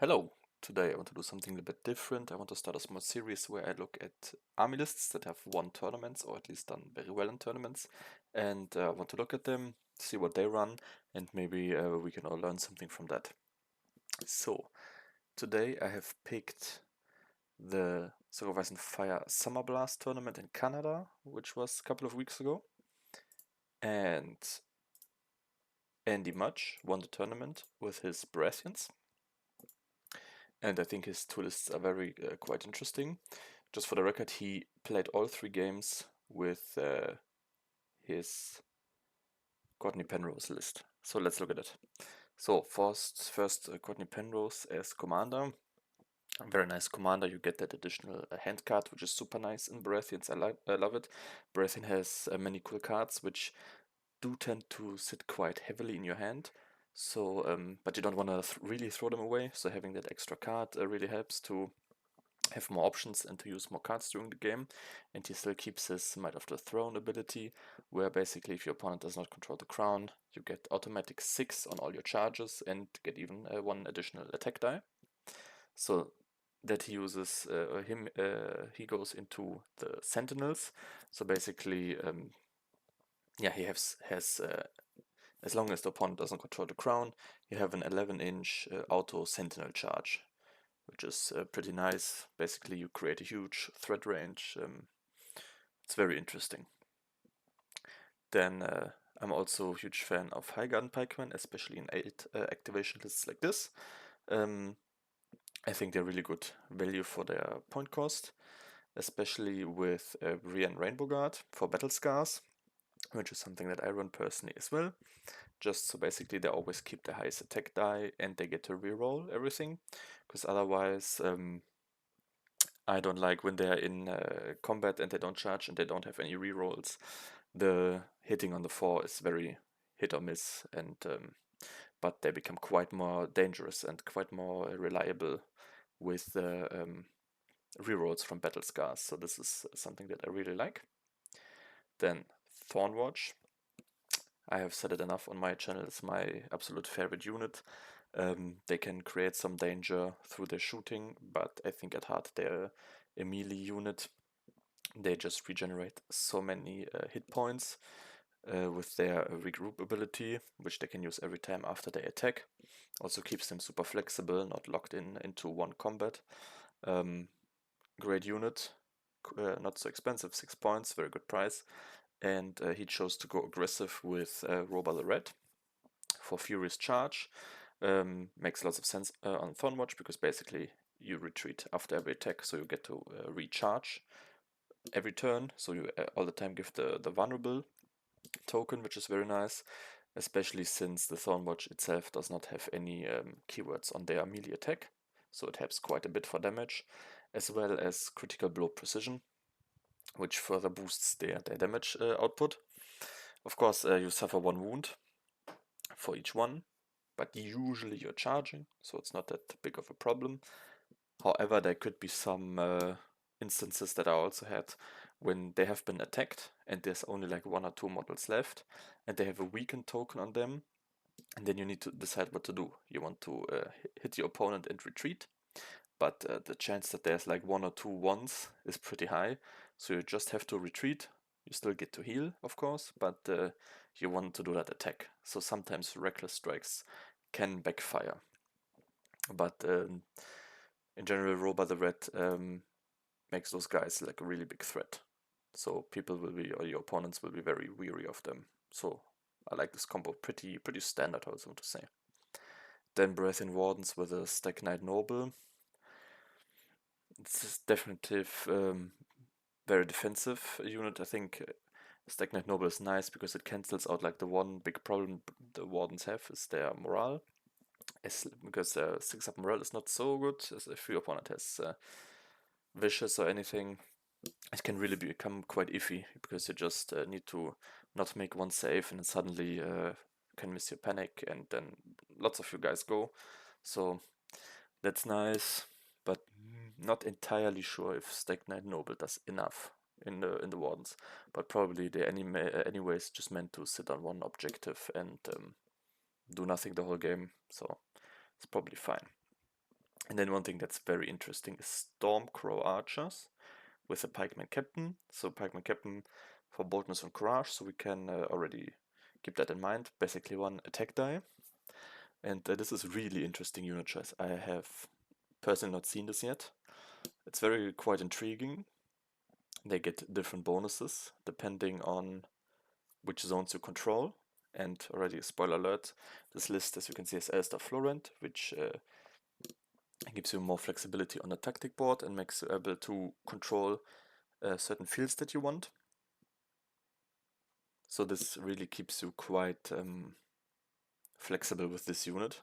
Hello, today I want to do something a little bit different. I want to start a small series where I look at army lists that have won tournaments or at least done very well in tournaments, and I want to look at them, see what they run, and maybe we can all learn something from that. So, today I have picked the Sacrifice and Fire Summer Blast tournament in Canada, which was a couple of weeks ago, and Andy Mudge won the tournament with his Baratheons. And I think his two lists are very quite interesting. Just for the record, he played all three games with his Courtney Penrose list. So let's look at it. So first Courtney Penrose as commander. A very nice commander. You get that additional hand card, which is super nice in Baratheons. I love it. Baratheon has many cool cards, which do tend to sit quite heavily in your hand. So, but you don't want to really throw them away. So having that extra card really helps to have more options and to use more cards during the game. And he still keeps his Might of the Throne ability, where basically if your opponent does not control the crown, you get automatic 6 on all your charges and get even 1 additional attack die. So that he uses, he goes into the Sentinels. So basically, yeah, he has as long as the opponent doesn't control the crown, you have an 11-inch auto Sentinel charge, which is pretty nice. Basically, you create a huge threat range. It's very interesting. Then I'm also a huge fan of High Garden Pikemen, especially in 8 activation lists like this. I think they're really good value for their point cost, especially with Brienne Rainbow Guard for Battle Scars, which is something that I run personally as well. Just so basically they always keep the highest attack die and they get to reroll everything, because otherwise I don't like when they're in combat and they don't charge and they don't have any rerolls. The hitting on the 4 is very hit or miss, and but they become quite more dangerous and quite more reliable with the rerolls from Battle Scars. So this is something that I really like. Then Thornwatch. I have said it enough on my channel. It's my absolute favorite unit. They can create some danger through their shooting, but I think at heart they're a melee unit. They just regenerate so many hit points with their regroup ability, which they can use every time after they attack. Also keeps them super flexible, not locked in into one combat. Great unit, not so expensive, 6 points, very good price. And he chose to go aggressive with Roba the Red for Furious Charge. Makes lots of sense on Thornwatch because basically you retreat after every attack, so you get to recharge every turn. So you all the time give the vulnerable token, which is very nice, especially since the Thornwatch itself does not have any keywords on their melee attack. So it helps quite a bit for damage, as well as critical blow precision, which further boosts their damage output. Of course, you suffer 1 wound for each one, but usually you're charging, so it's not that big of a problem. However, there could be some instances that I also had when they have been attacked and there's only like 1 or 2 models left and they have a weakened token on them, and then you need to decide what to do. You want to hit your opponent and retreat, but the chance that there's like 1 or 2 ones is pretty high, so you just have to retreat. You still get to heal, of course, but you want to do that attack. So sometimes reckless strikes can backfire. But in general, Roba the Red makes those guys like a really big threat. So people will be, or your opponents will be very weary of them. So I like this combo, pretty standard, I was going to say. Then Baratheon Wardens with a Stack Knight Noble. It's definitely very defensive unit. I think Stack Knight Noble is nice because it cancels out like the one big problem the Wardens have is their morale. Because 6-up morale is not so good, as if your opponent has vicious or anything. It can really become quite iffy because you just need to not make one save and then suddenly can miss your panic and then lots of you guys go. So that's nice, but not entirely sure if Stack Knight Noble does enough in the Wardens. But probably they're anyways just meant to sit on one objective and do nothing the whole game. So it's probably fine. And then one thing that's very interesting is Stormcrow archers with a pikeman captain. So pikeman captain for boldness and courage, so we can already keep that in mind. Basically one attack die. And this is really interesting unit choice. I have personally not seen this yet. It's very quite intriguing. They get different bonuses depending on which zones you control. And already, spoiler alert, this list, as you can see, is Elster Florent, which gives you more flexibility on the tactic board and makes you able to control certain fields that you want. So this really keeps you quite flexible with this unit.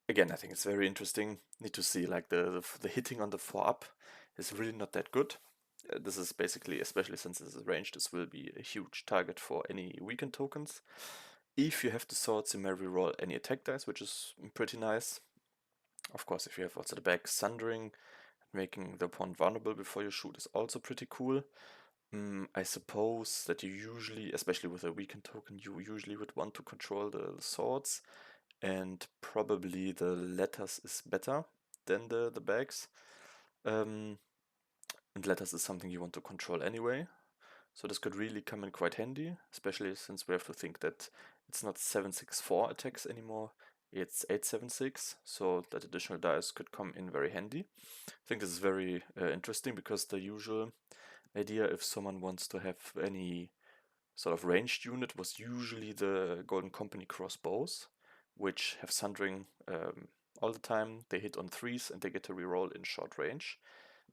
Again, I think it's very interesting. Need to see like the hitting on the 4 up is really not that good. This is basically, especially since this is ranged, this will be a huge target for any weakened tokens. If you have the swords, you may reroll any attack dice, which is pretty nice. Of course, if you have also the back sundering, making the opponent vulnerable before you shoot is also pretty cool. I suppose that you usually, especially with a weakened token, you usually would want to control the swords, and probably the letters is better than the bags. And letters is something you want to control anyway. So this could really come in quite handy, especially since we have to think that it's not 764 attacks anymore, it's 876, so that additional dice could come in very handy. I think this is very interesting because the usual idea if someone wants to have any sort of ranged unit was usually the Golden Company crossbows, which have sundering all the time. They hit on 3s and they get to reroll in short range.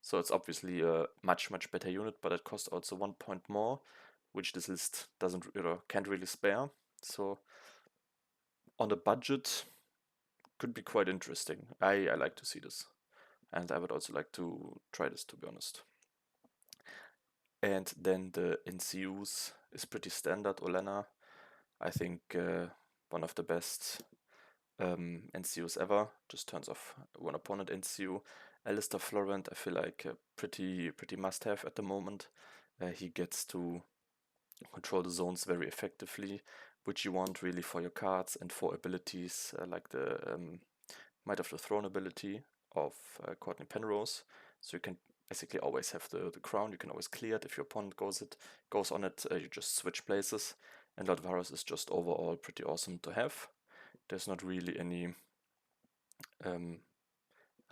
So it's obviously a much better unit, but it costs also 1 point more, which this list doesn't can't really spare. So on the budget, could be quite interesting. I like to see this, and I would also like to try this, to be honest. And then the NCUs is pretty standard. Olena, I think one of the best NCUs ever. Just turns off one opponent NCU. Alistair Florent, I feel like pretty must-have at the moment. He gets to control the zones very effectively, which you want really for your cards and for abilities like the Might of the Throne ability of Courtney Penrose. So you can basically always have the crown. You can always clear it if your opponent goes on it. You just switch places. And Lord Varus is just overall pretty awesome to have. There's not really any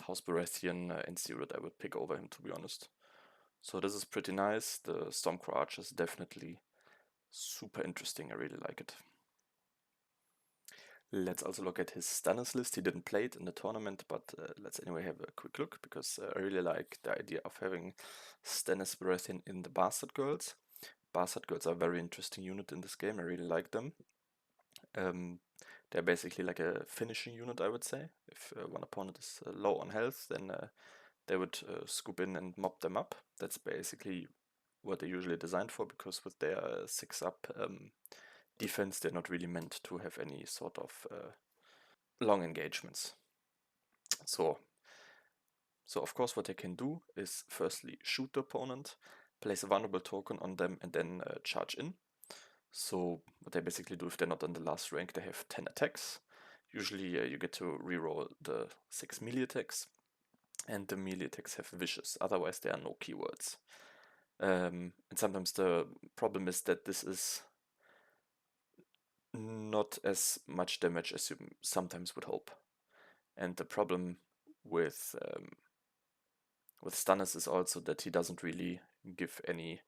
House Baratheon NCU that I would pick over him, to be honest. So this is pretty nice. The Stormcrow Archer is definitely super interesting. I really like it. Let's also look at his Stannis list. He didn't play it in the tournament, but let's anyway have a quick look because I really like the idea of having Stannis Baratheon in the Bastard Girls. Bastard Girls are a very interesting unit in this game. I really like them. They're basically like a finishing unit, I would say. If one opponent is low on health, then they would scoop in and mop them up. That's basically what they're usually designed for, because with their 6-up defense, they're not really meant to have any sort of long engagements. So of course what they can do is firstly shoot the opponent, place a vulnerable token on them, and then charge in. So what they basically do, if they're not on the last rank, they have 10 attacks. Usually you get to reroll the 6 melee attacks, and the melee attacks have vicious, otherwise there are no keywords. And sometimes the problem is that this is not as much damage as you sometimes would hope. And the problem with Stannis is also that he doesn't really give any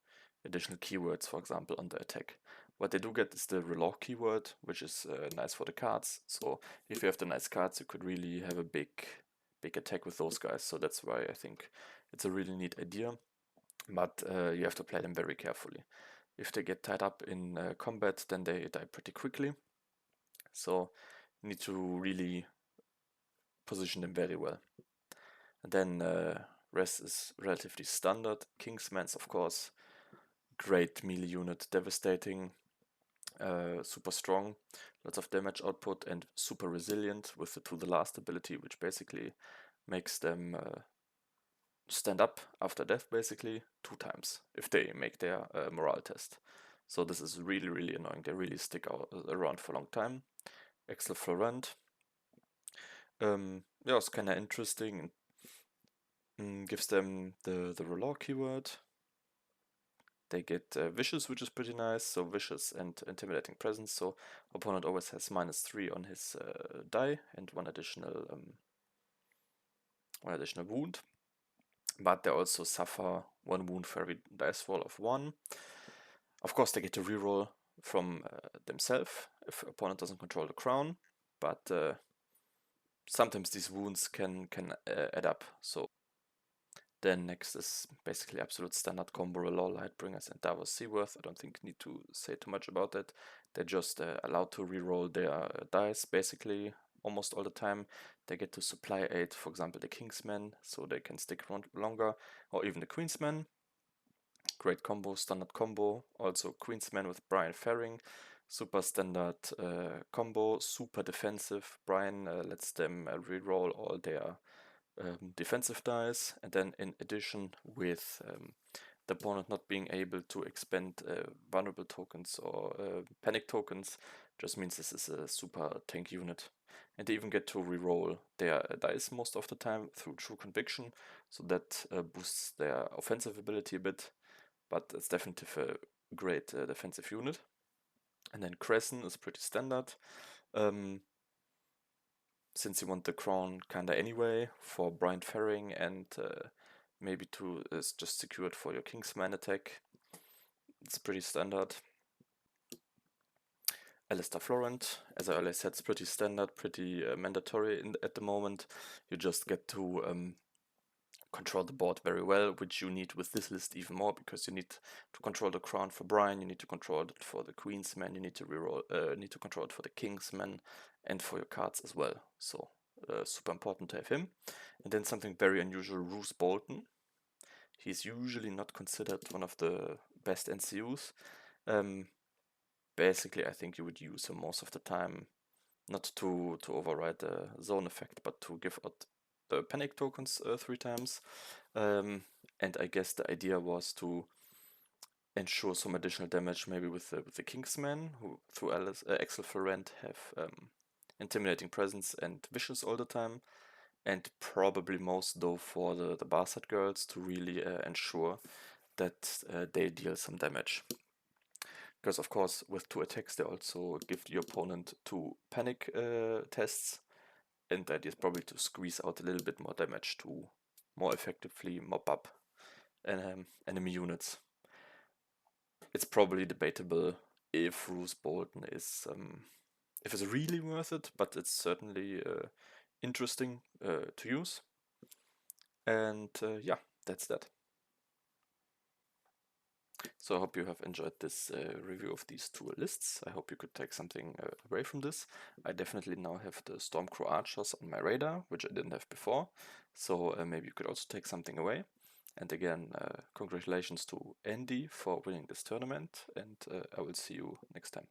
additional keywords, for example, on the attack. What they do get is the relock keyword, which is nice for the cards. So if you have the nice cards, you could really have a big attack with those guys. So that's why I think it's a really neat idea. But you have to play them very carefully. If they get tied up in combat, then they die pretty quickly. So you need to really position them very well. And then rest is relatively standard. Kingsman's, of course, great melee unit, devastating, super strong, lots of damage output, and super resilient with the To the Last ability, which basically makes them stand up after death basically 2 times if they make their morale test. So this is really annoying. They really stick around for a long time. Axel Florent, Yeah, it's kind of interesting. Gives them the Rolar keyword. They get Vicious, which is pretty nice. So Vicious and Intimidating Presence. So opponent always has -3 on his die and one additional wound. But they also suffer 1 wound for every dice roll of 1. Of course, they get to reroll from themselves if opponent doesn't control the crown. But sometimes these wounds can add up. So then next is basically absolute standard combo Law, Lightbringers, and Davos Seaworth. I don't think need to say too much about that. They're just allowed to reroll their dice basically almost all the time. They get to supply aid, for example, the Kingsman, so they can stick around longer, or even the Queensman. Great combo, standard combo. Also Queensman with Brian Ferring. Super standard combo, super defensive. Brian lets them reroll all their defensive dice, and then in addition with the opponent not being able to expend vulnerable tokens or panic tokens, just means this is a super tank unit. And they even get to reroll their dice most of the time through True Conviction, so that boosts their offensive ability a bit, but it's definitely a great defensive unit. And then Crescent is pretty standard. Since you want the crown kinda anyway for Brian Ferring, and maybe two is just secured for your Kingsman attack. It's pretty standard. Alistair Florent, as I already said, it's pretty standard, pretty mandatory at the moment. You just get to control the board very well, which you need with this list even more, because you need to control the crown for Brian, you need to control it for the Queensman, you need to need to control it for the Kingsman, and for your cards as well. So super important to have him. And then something very unusual, Roose Bolton. He's usually not considered one of the best NCUs. Basically, I think you would use him most of the time, not to override the zone effect, but to give out the panic tokens 3 times. And I guess the idea was to ensure some additional damage, maybe with the Kingsman, who through Axel Florent have Intimidating Presence and Vicious all the time, and probably most though for the Bastard Girls to really ensure that they deal some damage. Because of course with 2 attacks they also give the opponent 2 panic tests, and the idea is probably to squeeze out a little bit more damage to more effectively mop up enemy units. It's probably debatable if Roose Bolton is if it's really worth it, but it's certainly interesting to use. And yeah, that's that. So I hope you have enjoyed this review of these 2 lists. I hope you could take something away from this. I definitely now have the Stormcrow Archers on my radar, which I didn't have before. So maybe you could also take something away. And again, congratulations to Andy for winning this tournament, and I will see you next time.